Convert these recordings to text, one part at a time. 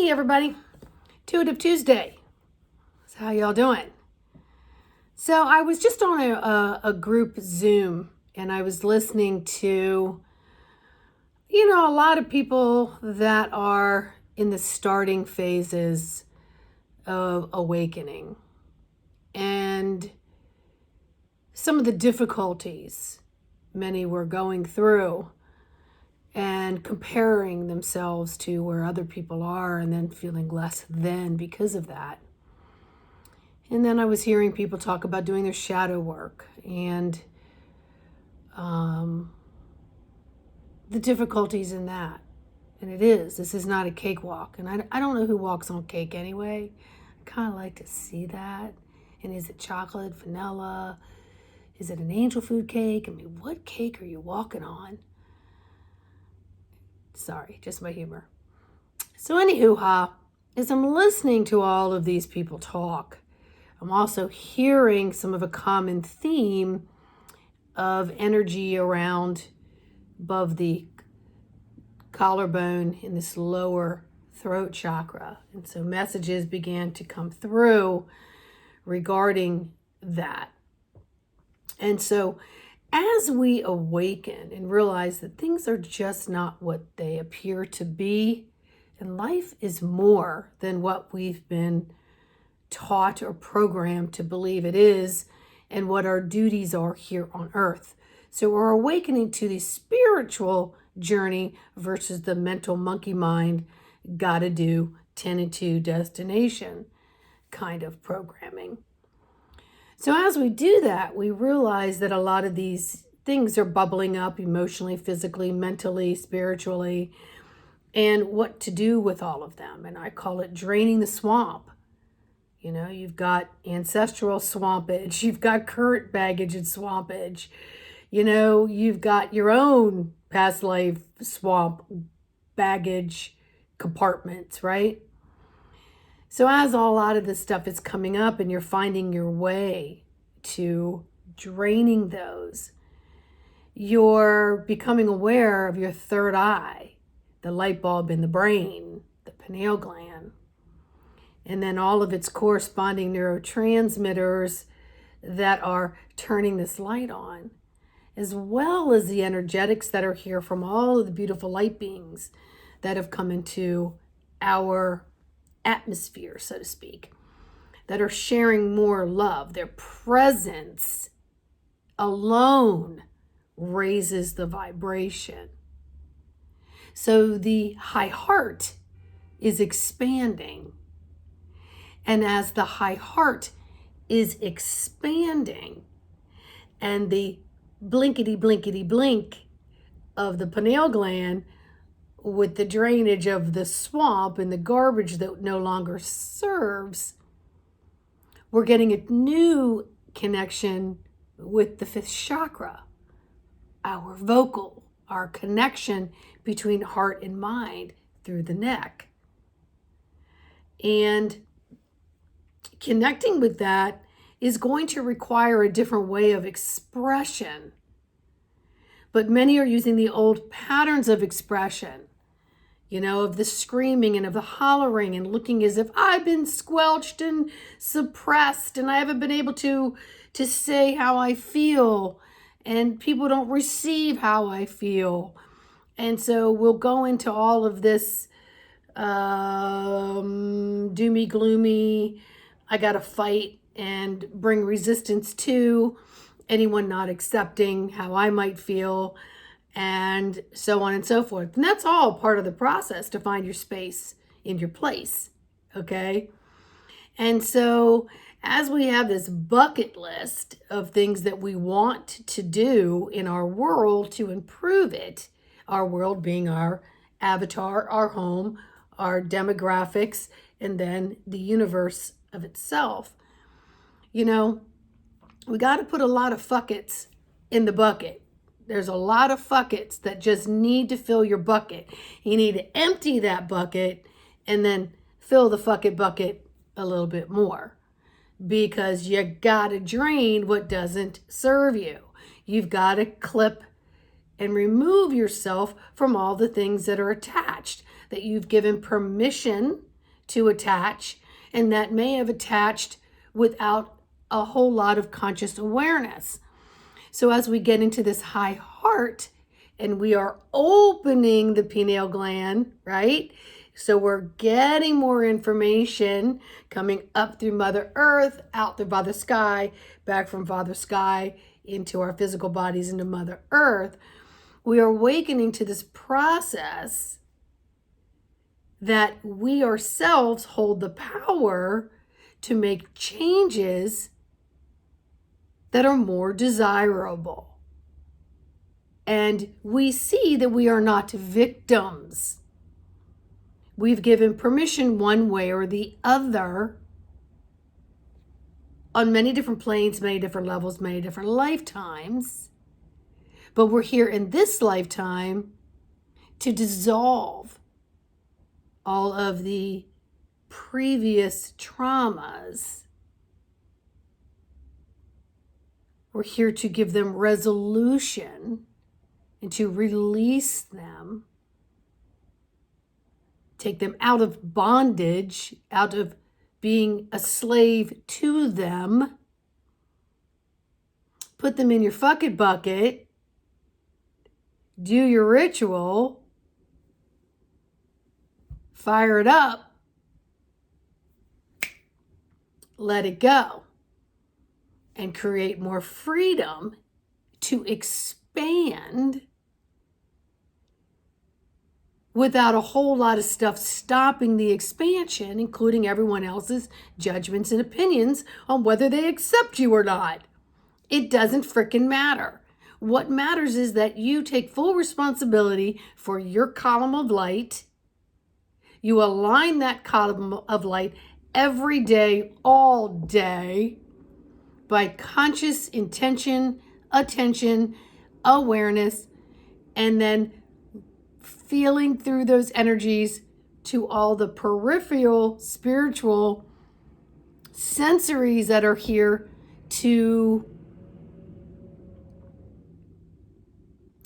Hey everybody, Intuitive Tuesday. So how y'all doing? So I was just on a group Zoom and I was listening to, a lot of people that are in the starting phases of awakening and some of the difficulties many were going through and comparing themselves to where other people are and then feeling less than because of that. And then I was hearing people talk about doing their shadow work and the difficulties in that. And this is not a cakewalk. And I don't know who walks on cake anyway. I kind of like to see that. And is it chocolate, vanilla? Is it an angel food cake? I mean, what cake are you walking on? Sorry, just my humor. So anywho, as I'm listening to all of these people talk, I'm also hearing some of a common theme of energy around above the collarbone in this lower throat chakra. And so messages began to come through regarding that. And so as we awaken and realize that things are just not what they appear to be, and life is more than what we've been taught or programmed to believe it is, and what our duties are here on earth. So we're awakening to the spiritual journey versus the mental monkey mind, gotta do 10 and 2 destination kind of programming. So as we do that, we realize that a lot of these things are bubbling up emotionally, physically, mentally, spiritually, and what to do with all of them. And I call it draining the swamp. You've got ancestral swampage, you've got current baggage and swampage, you've got your own past life swamp baggage compartments, right? So as a lot of this stuff is coming up and you're finding your way to draining those, you're becoming aware of your third eye, the light bulb in the brain, the pineal gland, and then all of its corresponding neurotransmitters that are turning this light on, as well as the energetics that are here from all of the beautiful light beings that have come into our atmosphere, so to speak, that are sharing more love. Their presence alone raises the vibration. So the high heart is expanding. And as the high heart is expanding and the blinkety blinkety blink of the pineal gland with the drainage of the swamp and the garbage that no longer serves, we're getting a new connection with the fifth chakra, our vocal, our connection between heart and mind through the neck. And connecting with that is going to require a different way of expression. But many are using the old patterns of expression, of the screaming and of the hollering and looking as if I've been squelched and suppressed and I haven't been able to say how I feel, and people don't receive how I feel. And so we'll go into all of this doomy, gloomy, I got to fight and bring resistance to anyone not accepting how I might feel, and so on and so forth. And that's all part of the process to find your space in your place, okay? And so as we have this bucket list of things that we want to do in our world to improve it, our world being our avatar, our home, our demographics, and then the universe of itself, we got to put a lot of fuckets in the bucket. There's a lot of fuckets that just need to fill your bucket. You need to empty that bucket and then fill the fucking bucket a little bit more, because you got to drain what doesn't serve you. You've got to clip and remove yourself from all the things that are attached, that you've given permission to attach, and that may have attached without a whole lot of conscious awareness. So as we get into this high heart and we are opening the pineal gland, right? So we're getting more information coming up through Mother Earth, out through Father Sky, back from Father Sky into our physical bodies, into Mother Earth. We are awakening to this process that we ourselves hold the power to make changes that are more desirable. And we see that we are not victims. We've given permission one way or the other on many different planes, many different levels, many different lifetimes. But we're here in this lifetime to dissolve all of the previous traumas. We're here to give them resolution and to release them, take them out of bondage, out of being a slave to them, put them in your fucking bucket, do your ritual, fire it up, let it go, and create more freedom to expand without a whole lot of stuff stopping the expansion, including everyone else's judgments and opinions on whether they accept you or not. It doesn't frickin' matter. What matters is that you take full responsibility for your column of light. You align that column of light every day, all day, by conscious intention, attention, awareness, and then feeling through those energies to all the peripheral, spiritual sensories that are here to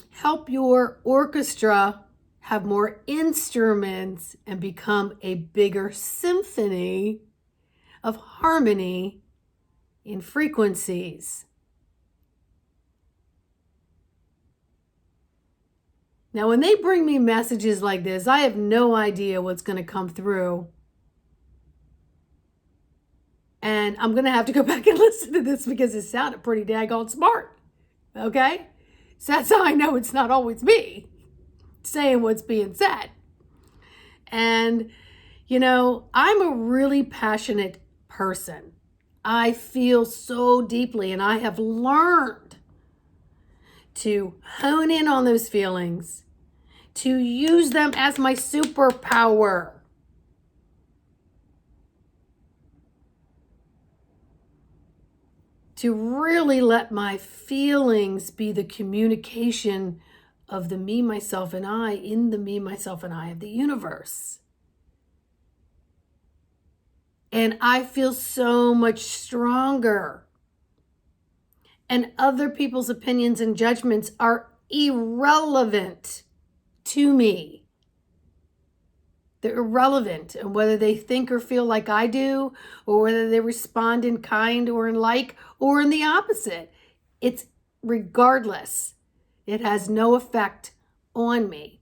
help your orchestra have more instruments and become a bigger symphony of harmony in frequencies. Now, when they bring me messages like this, I have no idea what's going to come through. And I'm going to have to go back and listen to this because it sounded pretty daggone smart. Okay? So that's how I know it's not always me saying what's being said. And, I'm a really passionate person. I feel so deeply, and I have learned to hone in on those feelings, to use them as my superpower. To really let my feelings be the communication of the me, myself, and I in the me, myself, and I of the universe. And I feel so much stronger. And other people's opinions and judgments are irrelevant to me. They're irrelevant. And whether they think or feel like I do, or whether they respond in kind or in like, or in the opposite, it's regardless. It has no effect on me.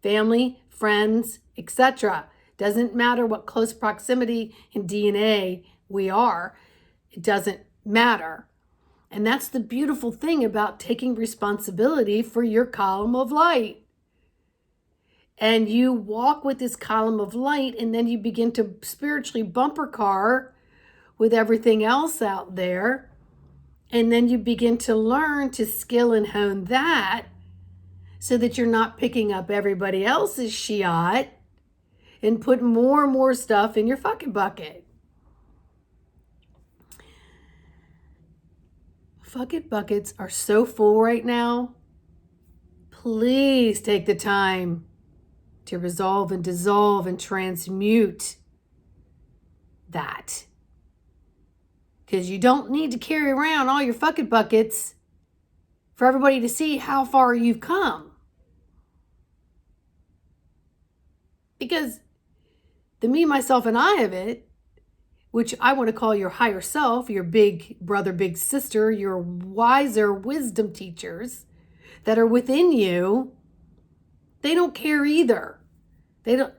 Family, friends, etc. Doesn't matter what close proximity in DNA we are. It doesn't matter. And that's the beautiful thing about taking responsibility for your column of light. And you walk with this column of light, and then you begin to spiritually bumper car with everything else out there. And then you begin to learn to skill and hone that so that you're not picking up everybody else's shit and put more and more stuff in your fucking bucket. Fucking buckets are so full right now. Please take the time to resolve and dissolve and transmute that. Because you don't need to carry around all your fucking buckets for everybody to see how far you've come. Because the me, myself, and I of it, which I want to call your higher self, your big brother, big sister, your wiser wisdom teachers that are within you, they don't care either. They don't.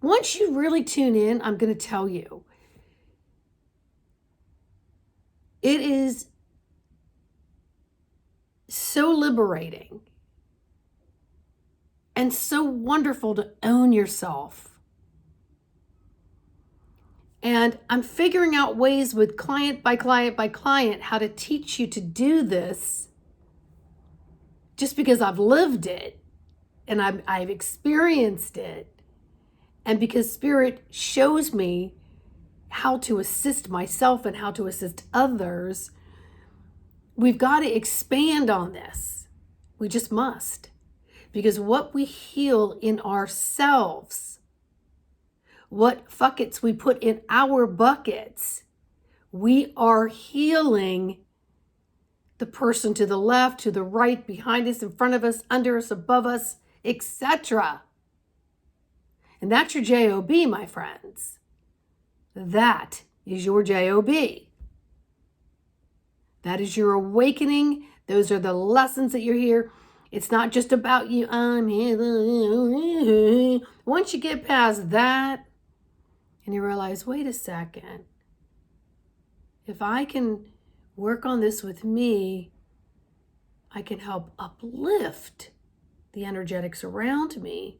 Once you really tune in, I'm going to tell you, it is so liberating and so wonderful to own yourself. And I'm figuring out ways with client by client by client how to teach you to do this just because I've lived it and I've experienced it. And because Spirit shows me how to assist myself and how to assist others, we've got to expand on this. We just must. Because what we heal in ourselves, what fuckets we put in our buckets, we are healing the person to the left, to the right, behind us, in front of us, under us, above us, etc. And that's your JOB, my friends. That is your JOB. That is your awakening. Those are the lessons that you're here. It's not just about you. I'm here. Once you get past that and you realize, wait a second. If I can work on this with me, I can help uplift the energetics around me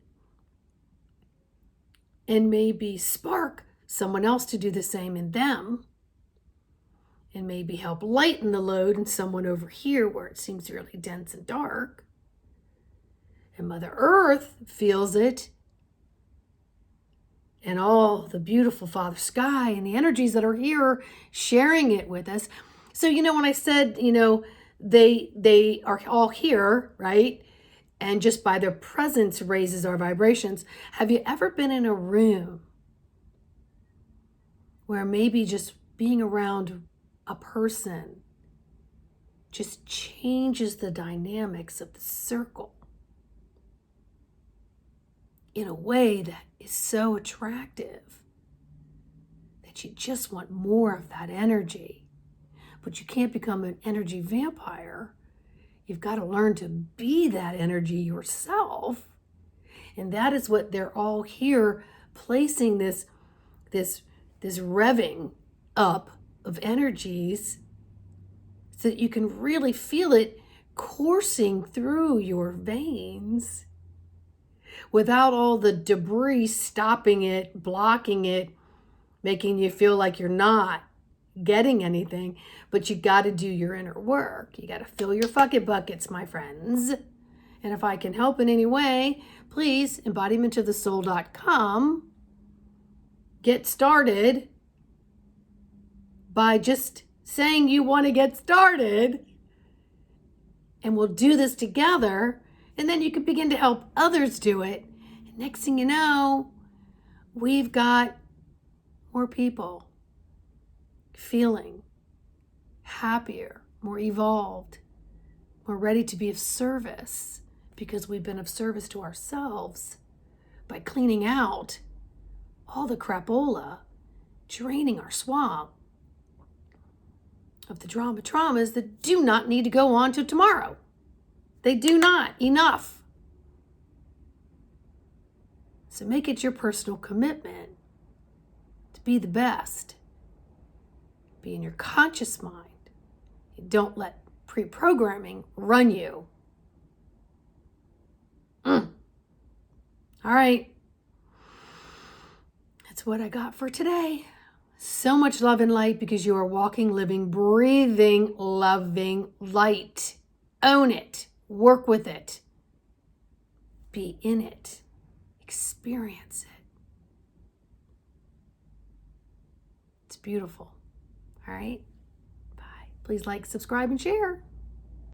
and maybe spark someone else to do the same in them, and maybe help lighten the load in someone over here where it seems really dense and dark. And Mother Earth feels it, and all the beautiful Father Sky and the energies that are here sharing it with us. So, when I said, they are all here, right? And just by their presence raises our vibrations. Have you ever been in a room where maybe just being around a person just changes the dynamics of the circle in a way that is so attractive that you just want more of that energy? But you can't become an energy vampire. You've got to learn to be that energy yourself. And that is what they're all here, placing this revving up of energies so that you can really feel it coursing through your veins without all the debris stopping it, blocking it, making you feel like you're not getting anything. But you got to do your inner work. You got to fill your fucking buckets, my friends. And if I can help in any way, please, embodimentofthesoul.com. Get started by just saying you want to get started, and we'll do this together, and then you can begin to help others do it. And next thing you know, we've got more people feeling happier, more evolved, more ready to be of service, because we've been of service to ourselves by cleaning out all the crapola, draining our swamp of the traumas that do not need to go on to tomorrow. They do not. Enough. So make it your personal commitment to be the best. Be in your conscious mind. Don't let pre-programming run you. All right. That's what I got for today. So much love and light, because you are walking, living, breathing, loving light. Own it. Work with it. Be in it. Experience it. It's beautiful. All right? Bye. Please like, subscribe, and share.